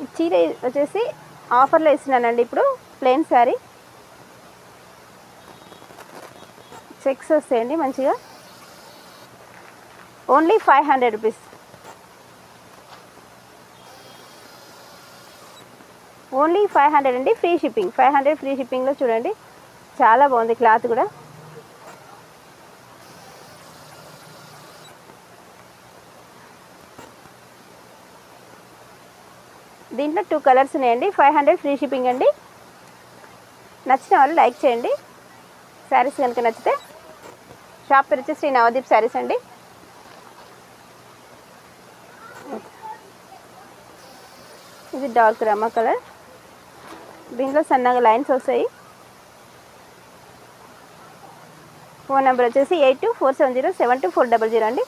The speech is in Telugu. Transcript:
ఈ చీర వచ్చేసి ఆఫర్లో ఇస్తున్నానండి ఇప్పుడు. ప్లెయిన్ శారీ, చెక్స్ వస్తాయండి మంచిగా. Only 500 rupees. ఓన్లీ 500 అండి, ఫ్రీ షిప్పింగ్. 500 ఫ్రీ షిప్పింగ్లో చూడండి, చాలా బాగుంది క్లాత్ కూడా. దీంట్లో 2 కలర్స్ ఉన్నాయండి. 500 ఫ్రీ షిప్పింగ్ అండి. నచ్చిన వాళ్ళు లైక్ చేయండి. శారీస్ కనుక నచ్చితే. షాప్ పేరు వచ్చి శ్రీ నవదీప్ శారీస్ అండి. ఇది డార్క్ రమ్మా కలర్. దీంట్లో సన్నగా లైన్స్ వస్తాయి. ఫోన్ నెంబర్ వచ్చేసి 8247072400 అండి.